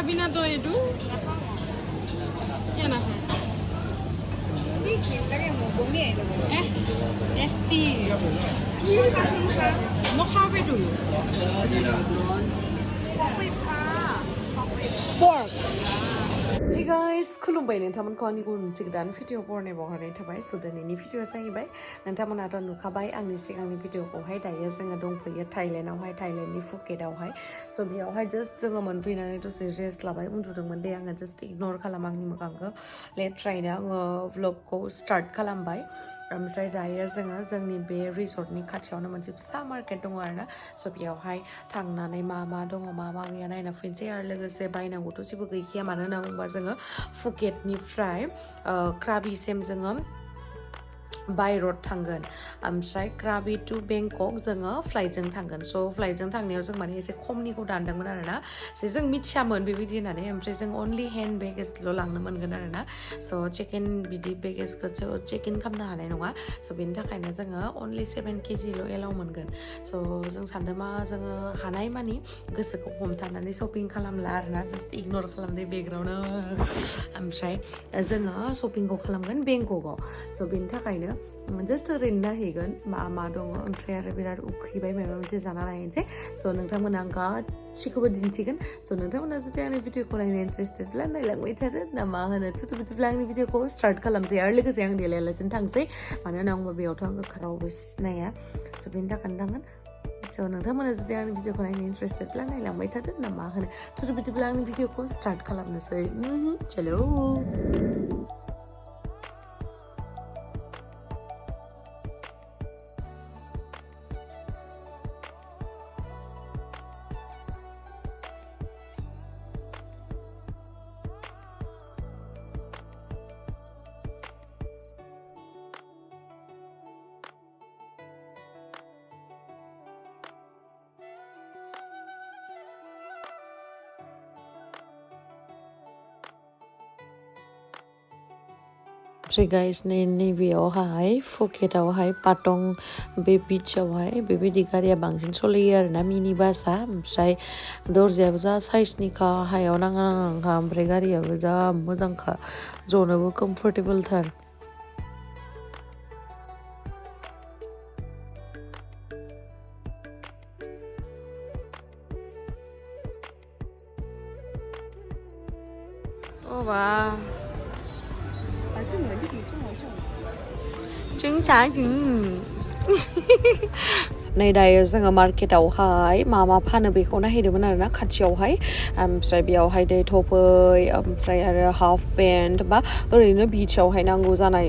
খাবি না তো এইটো কিয় নাখায় টেষ্টি মই খাব পাৰিতো pork. Hey guys, Khulumbai nonton ni gun cigdan video borne bohare thibai so dan ni video sahibai nonton aton nukabai angni sigangni video ko hai daya जोङो दंफैयो Thailand आवहाय Thailand नि Phuket आवहाय so बेयावहाय just जोङो मोनफैनानै दसे rest लाबाय उन्दुदोंमोन दे आङो just ignore खालाम आंनि मोखांखौ लेट्रायनो आङो vlog को start खालामबाय ओमफ्राय दायो जोङो जोंनि बे रिसर्टनि खाथियावनो मोनसे फिसा मार्केट दङ आरोना so बेयावहाय थांनानै मा दङ मा गैया नायना फैनोसै आरो लोगोसे बायनांगौथ' जेबो गैखाया मानो होनना बुङोबा जोङो फुकेटनिफ्राय क्राबिसिम जोङो बाय रोड थांगोन ओमफ्राय क्राबि टु बेंकक जोङो फ्लाइटजों थांगोन स' फ्लाइटजों थांनायाव जों माने एसे खमनिखौ दानदोंमोन आरोना जों मिथियामोन बेबायदि होननानै ओमफ्राय जों अनलि हेन्ड बेगेजल' लांनो मोनगोन आरोना स' चेक इन बिदि बेगेजखौ चेक इन खालामनो हानाय नङा स' बेनि थाखायनो जोङो अनलि 7 kgल' एलाव मोनगोन स' जों सानदों मा जोङो हानाय मानि गोसोखौ हमथानानै शपिं खालामला आरोना जास्ट इगनर खालामदो बेकग्राउन्डआव ओमफ्राय जोङो शपिंखौ खालामगोन बेंककआव स' बेनि थाखायनो just ओरैनो नायहैगोन मा दङ ओमफ्राय आरो बिराद उखैबाय माबा मोनसे जाना लायनोसै स' नोंथांमोना आं गासिखौबो दिन्थिगोन स' नोंथांमोना जुदि आंनि भिडिअखौ नायनो इन्टारेस्टेडब्ला नायलांबाय थादो ना मा होनो थुथु बिदिब्ला आंनि भिडिअखौ स्टार्ट खालामसै आरो लोगोसे आं देलायालासिनो थांसै मानो होनना बुङोबा बेयावथ' आङो रावबो सिनाया स' बेनि थाखायनो थांगोन स' नोंथांमोना जुदि आंनि भिडिअखौ नायनो इन्टारेस्टेडब्ला नायलांबाय थादो ना मा होनो थुथु बिदिब्ला आंनि भिडिअखौ स्टार्ट खालामनोसै चलो ओमफ्राय गाइस नैबेयावहाय फुकेटआवहाय पाटं बे बीचआवहाय बेबायदि गारिया बांसिन सलियो आरोना मिनि बासआ ओमफ्राय दरजायाबो जा साइसनिखा हायाव नाङा ओमफ्राय गारियाबो जा मोजांखा जनोबो कम्फर्टेबोलथार Oh wow. Trứng trái trứng नै दायो जोङो मार्केटआवहाय मा फानो बेखौ नायहैदोंमोन आरोना खाथियावहाय ओमफ्राय बेयावहाय दै थफै ओमफ्राय आरो हाफ पेन्ट बा ओरैनो बीचआवहाय नांगौ जानाय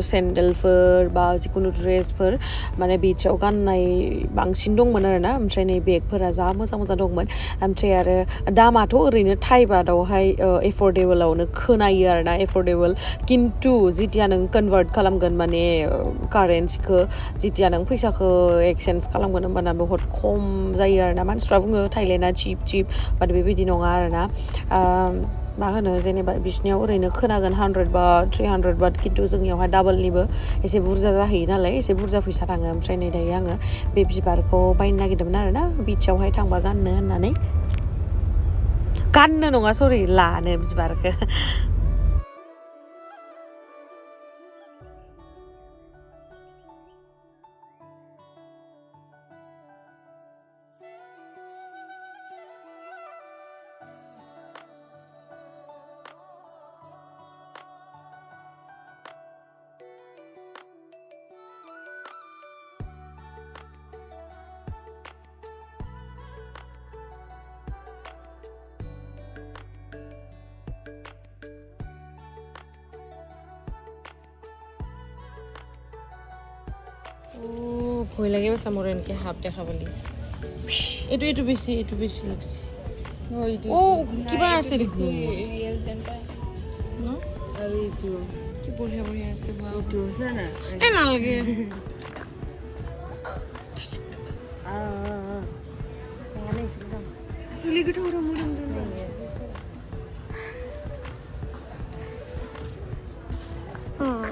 सेन्डेलफोर बा जिखुनु ड्रेसफोर माने बीचआव गाननाय बांसिन दंमोन आरोना ओमफ्राय नै बेगफोरा जा मोजां दंमोन ओमफ्राय आरो दामाथ' ओरैनो थाइबादावहाय एफर्डेबोलावनो खोनायो आरोना एफर्डेबोल किन्तु जितिया नों कन्भार्ट खालामगोन माने कारेन्सिखौ जितिया नों फैसाखौ एक्सचेन्ज खालामगोन होनबाना बहुत खम जायो आरोना मानसिफ्रा बुङो थाइलेन्डआ चिप बाट बेबायदि नङा आरोना मा होनो जेनेबा बिसिनियाव ओरैनो खोनागोन 100 बात 300 बात किन्तु जोंनियावहाय डाबलनिबो एसे बुरजा जाहैयो नालाय एसे बुरजा फैसा थाङो ओमफ्राय नै दायो आङो बे बिबारखौ बायनो नागिरदोंमोन आरोना बीचआवहाय थांबा गाननो होननानै गाननो नङा सरि लानो बिबारखौ ভয় লাগে বেচা মোৰ এনেকৈ সাপ দেখা পালি এইটো বেছি লাগছে কিবা আছে দেখোন কি বঢ়িয়া আছে নালাগে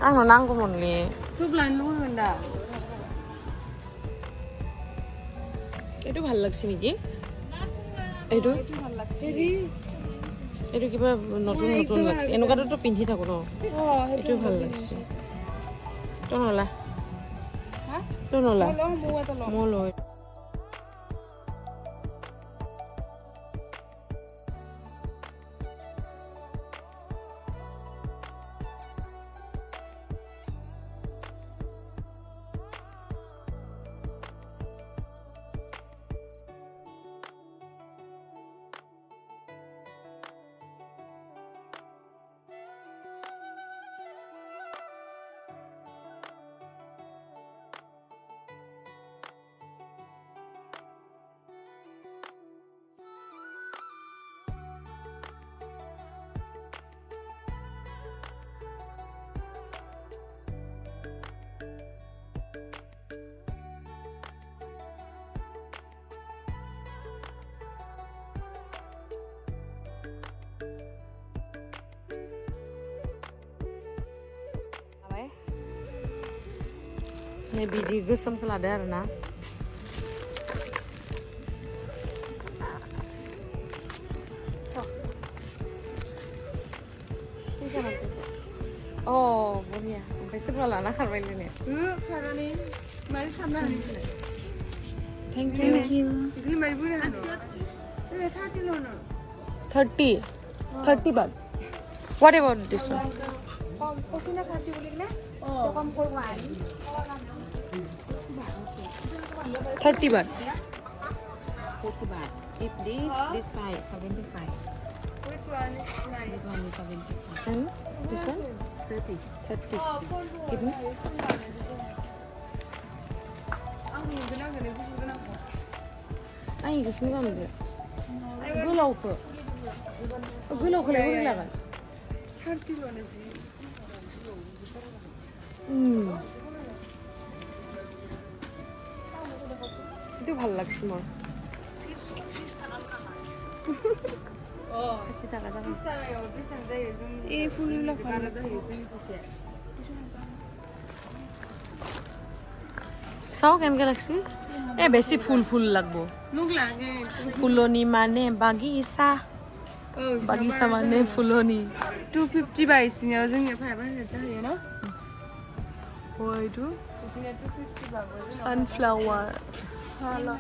आंनो नांगौमोनलै सब लानो होगोन दा এইটো ভাল লাগছে নেকি এইটো ভাল লাগছে এইটো কিবা নতুন নতুন লাগছে এনেকুৱাটো পিন্ধি থাকো ন এইটো ভাল লাগছে তো নলা তো নলা মই লৈ Ini biji gosong keladar na. Oh, boleh ya. Sampai sebelah anak harus ini. Karena nih, mari sama nih. Thank you. Ini mari boleh kan? Ini 30 loh. 30. 30 baht. What about this one? Kau sini 30 boleh kan? Oh, kamu kurang. 30 baht. 30 baht. If this side 75. Which one is nice? This one is 75. And this one? 30. 30. Give me. Ay, gusto mo kami. Gulaw ko. Gulaw ko lang wala ka. 30 loh nih sih. itu ভালো লাগছে মোৰ kita kata ফুলবিলাক ভাল চাও কেনেকে লাগছে বেছি ফুল ফুল লাগব মোক লাগে ফুলনি মানে বাগিচা বাগিচা মানে ফুলনি 250 বাইसिङाव जोंनि 500 जायो न ओइदु बिसिना 250 बाबो sunflower हाला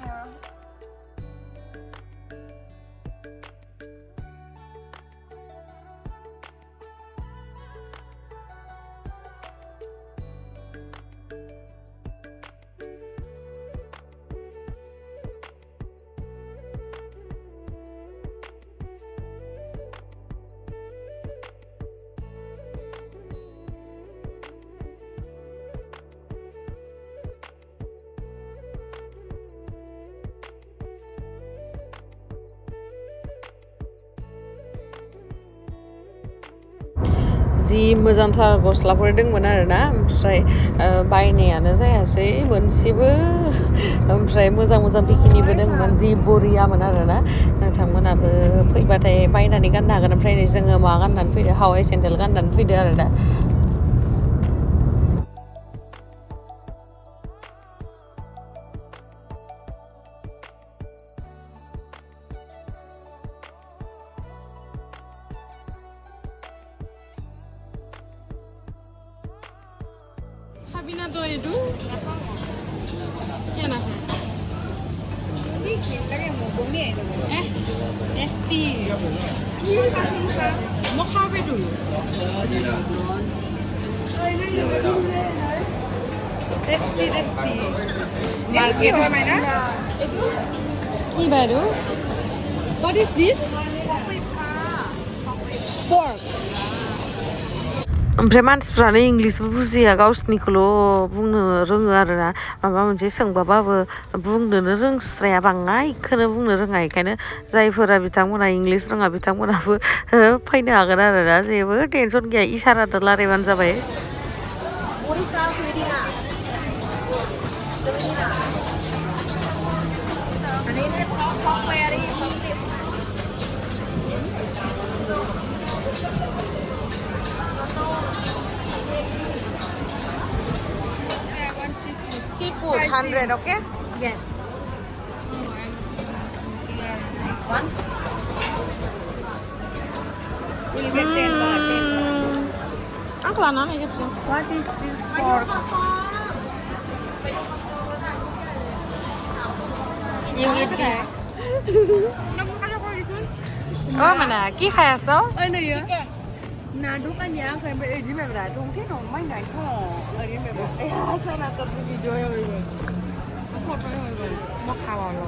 जि मोजांथार गस्लाफोर दंमोन आरोना ओमफ्राय बायनायानो जायासै मोनसेबो ओमफ्राय मोजां मोजां बिकिनिबो दंमोन जि बरियामोन आरोना नोंथांमोनाबो फैबाथाय बायनानै गाननो हागोन ओमफ्राय जोङो मा गाननानै फैदो हावाइ सेन्डेल गाननानै फैदो आरो दा Habina do itu? क्या ना है? Sikit lagi mau bumi itu. Esti. Iya kasih sa. Mau kafe dulu. Oh ini juga. Esti. Market mana? Ini baru. What is this? Pork. ओमफ्राय मानसिफ्रानो इंलिशबो बुजिया गावसिनिखौल' बुंनो रोङो आरोना माबा मोनसे सोंबाबो बुंनोनो रोंस्राया बाङायखौनो बुंनो रोङा बेखायनो जायफोरा बिथांमोना इंलिश रोङा बिथांमोनाबो फैनो हागोन आरोना जेबो टेनसन गैया इसाराजों रायलायबानो जाबाय Seafood 100, okay? Yeah. One. Even 10 baht, 10 baht. Ang klana na yun. What is this pork? You eat this. Mana ki khaya so? Ơi này á. Nà đúc anh nhá, phải mày đi mày đã đúng cái nó may này thôi. Ở đi mày bảo, ê sao nào tập video rồi. Một rồi. Mo khawa lo.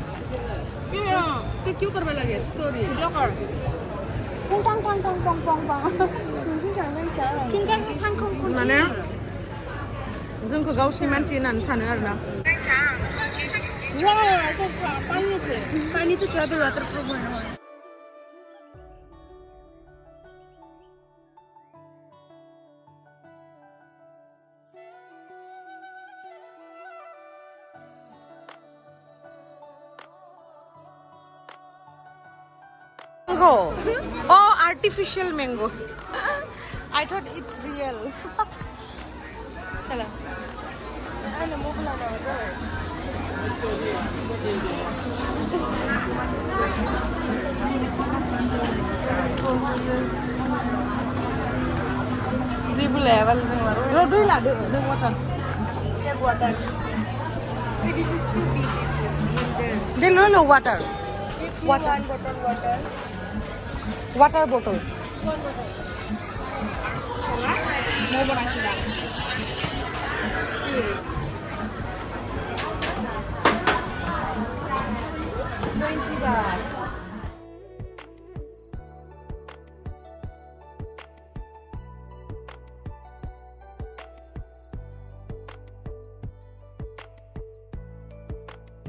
Cái क्यों करने लगे story? Video kar. Mana? जोंखौ गावसिनि मानसि होननानै सानो आरोना पानी तो क्या भी वाटर प्रूफ है Mango. Oh, artificial mango. I thought it's real. Chala. أنا مو بلانا ولا Di level baru. Dui lah, dui water. क्या water? This is too big. Di lulu water. Water. One bottle water. Water bottle. Mau orang sila.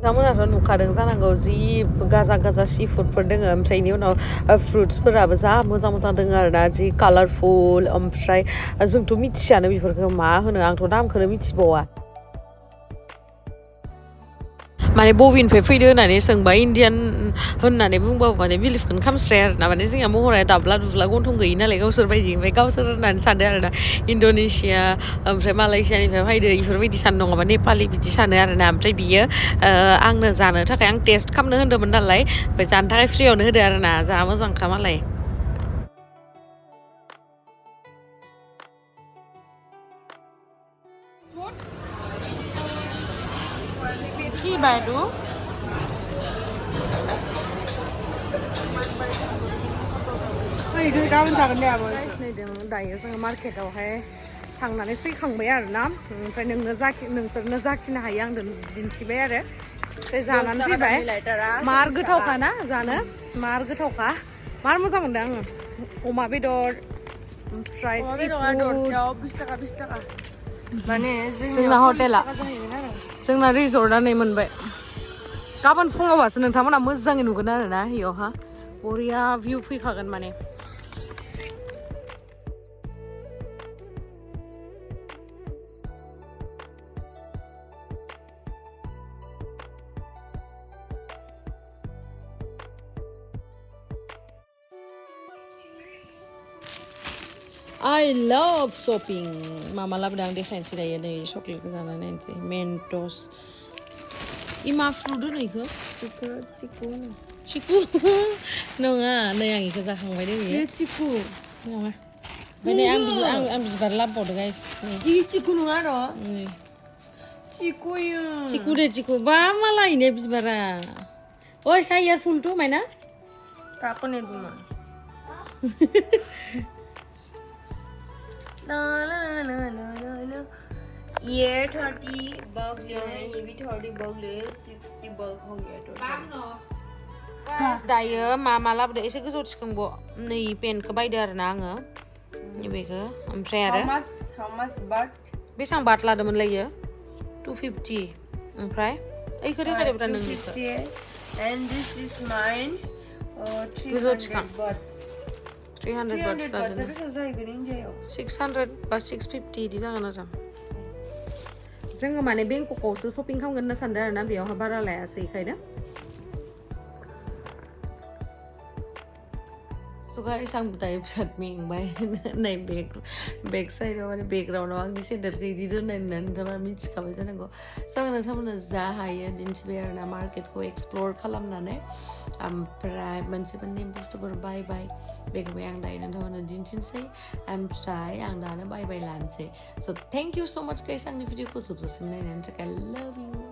नोंथांमोनाथ' नुखादों जानांगौ जि गाजा सीफुडफोर दोङो ओमफ्राय इनि उनाव फ्रुट्सफोराबो जा मोजां दोङो आरोना जि कालारफुल ओमफ्राय जोंथ' मिथियानो बेफोरखौ मा होनो आंथ' नामखौनो मिथिबावा माने बबेनिफ्राय फैदो होननानै सोंबा इण्डियान होननानै बुंबाबो माने बिलिभखौनो खालामस्राया आरोना माने जोंहा महरा दाब्ला दुब्ला गन्थं गैयि नालाय गावसोर बायदि ओमफ्राय गावसोर होननानै सानदो आरोना इण्ड'नेसिया ओमफ्राय मालयेसियानिफ्राय फैदो इफोरबायदि सानो नङाबा नेपालि बिदि सानो आरोना ओमफ्राय बियो आंनो जानो थाखाय आं टेस्ट खालामनो होन्दोंमोन नालाय ओमफ्राय जानो थाखाय फ्रियावनो होदो आरोना जा मोजांखा मालाय thibai du Hey, गाबोन जागोन दे आब' नायदों दायो जोङो मार्केटावहाय थांनानै फैखांबाय आरोना ओमफ्राय नोंसोरनो जाखिनो हायो आं दिन्थिबाय आरो ओमफ्राय जानानै फैबाय मार गोथावखाना जानो मार गोथावखा मार मोजां मोनदों आङो अमा बेदर ओमफ्राय माने जोंना हटेला जोंना रिजर्टआ नै मोनबाय गाबोन फुङावबासो नोंथांमोना मोजाङै नुगोन आरोना इयावहा बरिया भिउ फैखागोन माने I love shopping. Mama लाबोदों आं देखायनोसै दायो नै चकलेटखौ जानानै नायनोसै मेन्टस इमा फ्रुट होनो इखौ चिकु नङा नै आं इखौ जाखांबाय दोङो चिकु नङा माने आं बिबार लाबोबावदों गाइस इ चिकु नङा र' चिकु दे चिकु बा मालायनो बिबारा ओइ साइयार फुलथ' मायना काकोने दुमा ना ये 30 बग जो है ये भी 30 बग ले 60 बग हो गया टोटल दायो मामा लाबोदो एसे गोजौ थिखांब नै पेनखौ बायदो आरोना आङो नैबेखौ ओमफ्राय आरो how much baht बेसेबां बात लादोंमोनलाय इयो 250 ओमफ्राय ओइखौ देखायदोब्रा नोंनिखौ and this is mine 300 bahts 300 bahts लादों 600 बा 650 इदि जागोन आरो जोङो माने बेंककआवसो शपिं खालामगोन होनना सानदों आरोना बेयावहा बारा लायासै इखायनो So guys, आं दायो बिराद मेंबाय नै बेक साइडआव माने बेकग्राउन्डआव आंनि सेन्देलखौ बिदि दोननाय नोंथाङा मिथिखाबाय जानांगौ स' आं नोंथांमोननो जा हायो दिन्थिबाय आरोना मार्केटखौ एक्सप्लर खालामनानै ओमफ्राय मोनसे मोननै बुस्थुफोर बायबाय बेखौबो आं दायो नोंथांमोननो दिन्थिनोसै ओमफ्राय आं दानो बायबाय लानोसै स' थेंक इउ स' माच गाइस आंनि भिडिअखौ जोबजासिम नायनायनि थाखाय लाभ इउ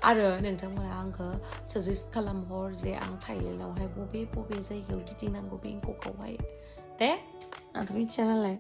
आरो नोंथांमोना आंखौ साजेस्ट खालामहर जे आं थाइलेण्डआवहाय बबे जायगायाव गिदिंनांगौ बेंककआवहाय दे आंथ' मिथिया नालाय